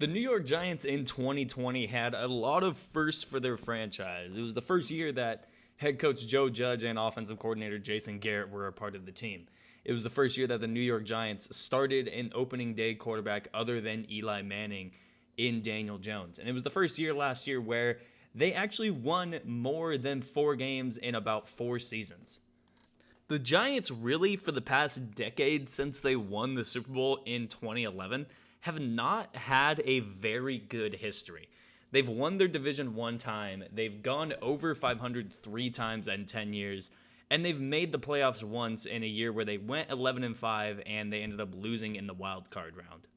The New York Giants in 2020 had a lot of firsts for their franchise. It was the first year that head coach Joe Judge and offensive coordinator Jason Garrett were a part of the team. It was the first year that the New York Giants started an opening day quarterback other than Eli Manning in Daniel Jones. And it was the first year last year where they actually won more than 4 games in about 4 seasons. The Giants really, for the past decade since they won the Super Bowl in 2011, have not had a very good history. They've won their division 1 time, they've gone over 500 3 times in 10 years, and they've made the playoffs once in a year where they went 11-5 and they ended up losing in the wild card round.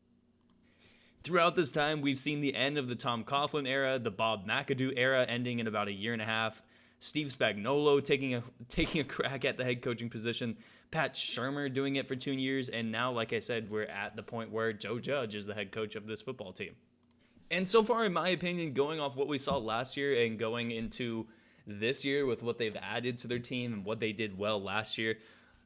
Throughout this time, we've seen the end of the Tom Coughlin era, the Bob McAdoo era ending in about a year and a half, Steve Spagnuolo taking a crack at the head coaching position, Pat Shurmur doing it for 2 years, and now, like I said, we're at the point where Joe Judge is the head coach of this football team. And so far, in my opinion, going off what we saw last year and going into this year with what they've added to their team and what they did well last year,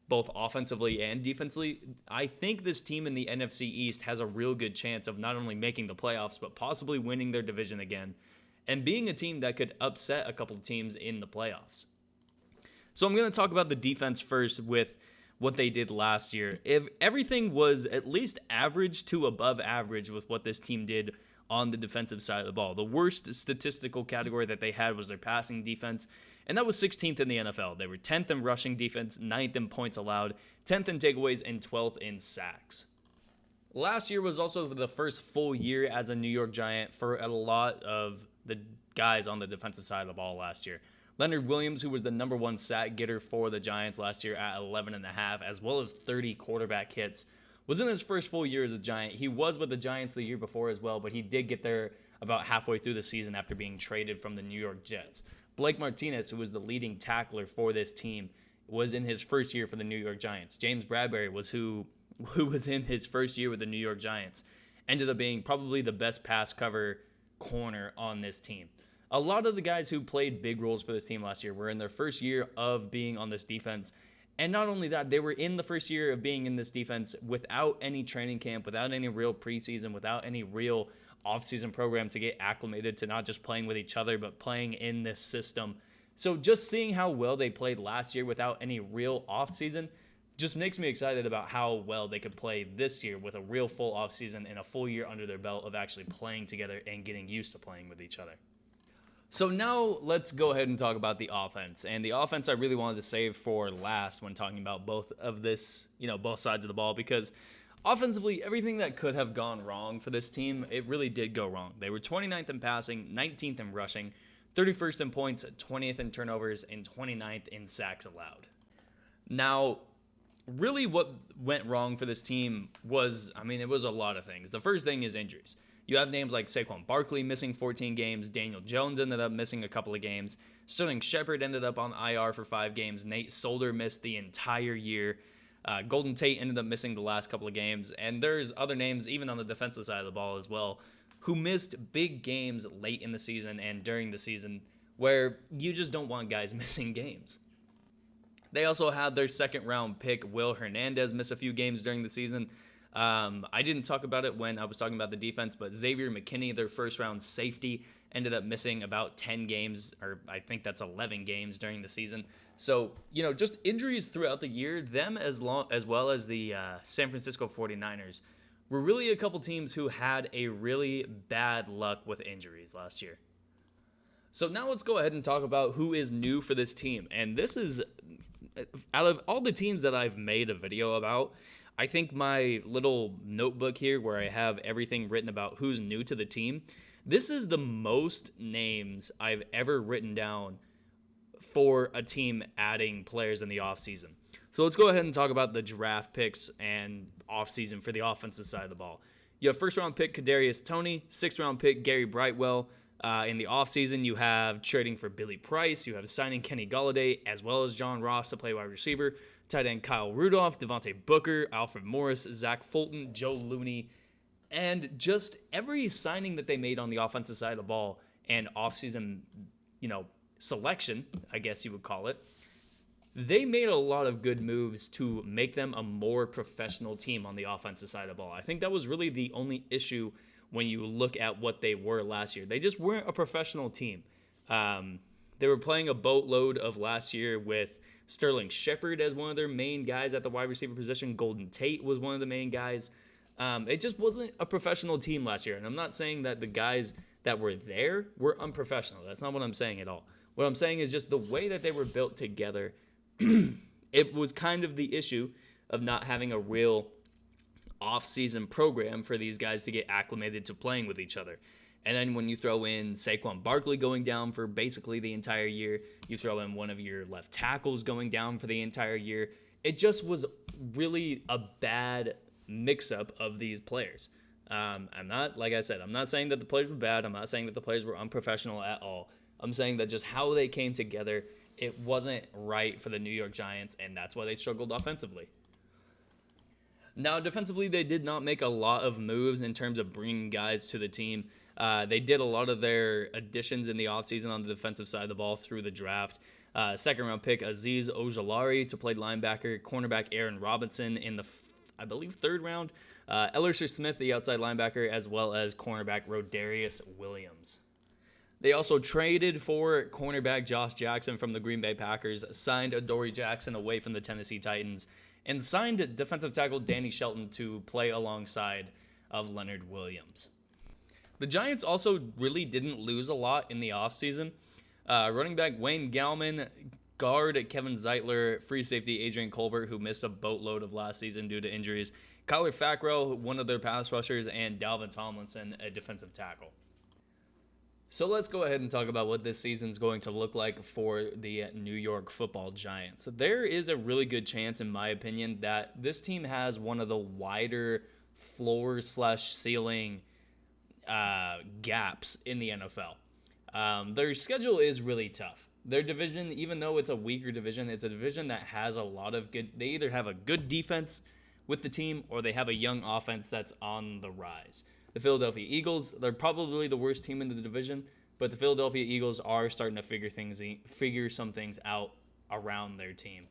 both offensively and defensively, I think this team in the NFC East has a real good chance of not only making the playoffs, but possibly winning their division again, and being a team that could upset a couple of teams in the playoffs. So I'm going to talk about the defense first with what they did last year. If everything was at least average to above average with what this team did on the defensive side of the ball. The worst statistical category that they had was their passing defense, and that was 16th in the NFL. They were 10th in rushing defense, 9th in points allowed, 10th in takeaways, and 12th in sacks. Last year was also the first full year as a New York Giant for a lot of the guys on the defensive side of the ball last year. Leonard Williams, who was the number 1 sack getter for the Giants last year at 11.5, as well as 30 quarterback hits, was in his first full year as a Giant. He was with the Giants the year before as well, but he did get there about halfway through the season after being traded from the New York Jets. Blake Martinez, who was the leading tackler for this team, was in his first year for the New York Giants. James Bradbury was who was in his first year with the New York Giants. Ended up being probably the best pass cover corner on this team. A lot of the guys who played big roles for this team last year were in their first year of being on this defense. And not only that, they were in the first year of being in this defense without any training camp, without any real preseason, without any real offseason program to get acclimated to not just playing with each other, but playing in this system. So just seeing how well they played last year without any real offseason just makes me excited about how well they could play this year with a real full offseason and a full year under their belt of actually playing together and getting used to playing with each other. So now let's go ahead and talk about the offense. And the offense I really wanted to save for last when talking about both of this, both sides of the ball, because offensively, everything that could have gone wrong for this team, it really did go wrong. They were 29th in passing, 19th in rushing, 31st in points, 20th in turnovers, and 29th in sacks allowed. Now, really what went wrong for this team was, it was a lot of things. The first thing is injuries. You have names like Saquon Barkley missing 14 games. Daniel Jones ended up missing a couple of games. Sterling Shepard ended up on IR for 5 games. Nate Solder missed the entire year. Golden Tate ended up missing the last couple of games. And there's other names, even on the defensive side of the ball as well, who missed big games late in the season and during the season where you just don't want guys missing games. They also had their second-round pick, Will Hernandez, miss a few games during the season. I didn't talk about it when I was talking about the defense, but Xavier McKinney, their first-round safety, ended up missing about 10 games, or I think that's 11 games during the season. So, just injuries throughout the year, them as well as the San Francisco 49ers, were really a couple teams who had a really bad luck with injuries last year. So now let's go ahead and talk about who is new for this team. And this is, out of all the teams that I've made a video about, I think my little notebook here where I have everything written about who's new to the team, this is the most names I've ever written down for a team adding players in the offseason. So let's go ahead and talk about the draft picks and offseason for the offensive side of the ball. You have first-round pick Kadarius Toney, sixth-round pick Gary Brightwell. In the offseason, you have trading for Billy Price. You have signing Kenny Golladay, as well as John Ross to play wide receiver. Tight end Kyle Rudolph, Devontae Booker, Alfred Morris, Zach Fulton, Joe Looney. And just every signing that they made on the offensive side of the ball and offseason, selection, I guess you would call it, they made a lot of good moves to make them a more professional team on the offensive side of the ball. I think that was really the only issue when you look at what they were last year. They just weren't a professional team. They were playing a boatload of last year with Sterling Shepard as one of their main guys at the wide receiver position. Golden Tate was one of the main guys. It just wasn't a professional team last year. And I'm not saying that the guys that were there were unprofessional. That's not what I'm saying at all. What I'm saying is just the way that they were built together, it was kind of the issue of not having a real off-season program for these guys to get acclimated to playing with each other. And then when you throw in Saquon Barkley going down for basically the entire year, you throw in one of your left tackles going down for the entire year, it just was really a bad mix-up of these players. Like I said, I'm not saying that the players were bad. I'm not saying that the players were unprofessional at all. I'm saying that just how they came together, it wasn't right for the New York Giants, and that's why they struggled offensively. Now, defensively, they did not make a lot of moves in terms of bringing guys to the team. They did a lot of their additions in the offseason on the defensive side of the ball through the draft. Second-round pick Azeez Ojulari to play linebacker, cornerback Aaron Robinson in the, I believe, third round, Ellerson Smith, the outside linebacker, as well as cornerback Rodarius Williams. They also traded for cornerback Josh Jackson from the Green Bay Packers, signed Adoree Jackson away from the Tennessee Titans, and signed defensive tackle Danny Shelton to play alongside of Leonard Williams. The Giants also really didn't lose a lot in the offseason. Running back Wayne Gallman, guard Kevin Zeitler, free safety Adrian Colbert, who missed a boatload of last season due to injuries, Kyler Fackrell, one of their pass rushers, and Dalvin Tomlinson, a defensive tackle. So let's go ahead and talk about what this season's going to look like for the New York Football Giants. There is a really good chance, in my opinion, that this team has one of the wider floor/ceiling gaps in the NFL. Their schedule is really tough. Their division, even though it's a weaker division, it's a division that has a lot of good. They either have a good defense with the team or they have a young offense that's on the rise. The Philadelphia Eagles, they're probably the worst team in the division, but the Philadelphia Eagles are starting to figure some things out around their team.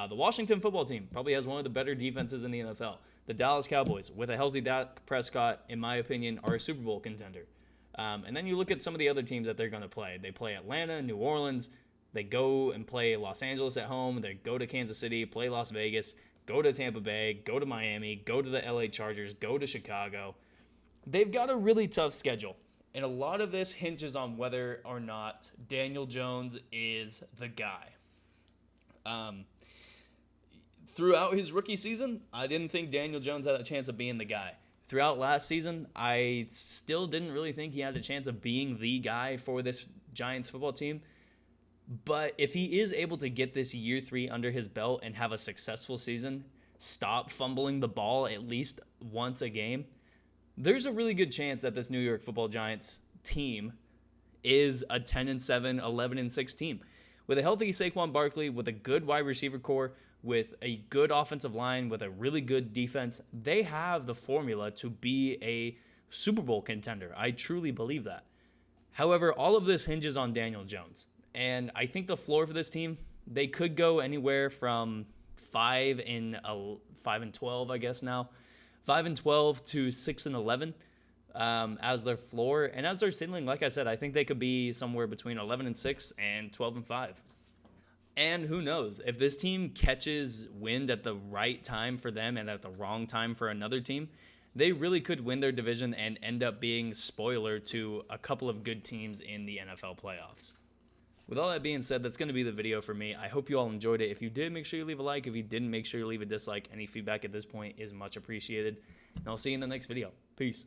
The Washington football team probably has one of the better defenses in the NFL. The Dallas Cowboys, with a healthy Dak Prescott, in my opinion, are a Super Bowl contender. And then you look at some of the other teams that they're going to play. They play Atlanta, New Orleans. They go and play Los Angeles at home. They go to Kansas City, play Las Vegas, go to Tampa Bay, go to Miami, go to the LA Chargers, go to Chicago. They've got a really tough schedule, and a lot of this hinges on whether or not Daniel Jones is the guy. Throughout his rookie season, I didn't think Daniel Jones had a chance of being the guy. Throughout last season, I still didn't really think he had a chance of being the guy for this Giants football team. But if he is able to get this year 3 under his belt and have a successful season, stop fumbling the ball at least once a game, there's a really good chance that this New York Football Giants team is a 10-7, 11-6 team. With a healthy Saquon Barkley, with a good wide receiver core, with a good offensive line, with a really good defense, they have the formula to be a Super Bowl contender. I truly believe that. However, all of this hinges on Daniel Jones. And I think the floor for this team, they could go anywhere from 5-12, I guess now. 5-12 to 6-11 as their floor, and as their ceiling, like I said, I think they could be somewhere between 11-6 and 12-5. And who knows, if this team catches wind at the right time for them and at the wrong time for another team, they really could win their division and end up being spoiler to a couple of good teams in the NFL playoffs. With all that being said, that's going to be the video for me. I hope you all enjoyed it. If you did, make sure you leave a like. If you didn't, make sure you leave a dislike. Any feedback at this point is much appreciated. And I'll see you in the next video. Peace.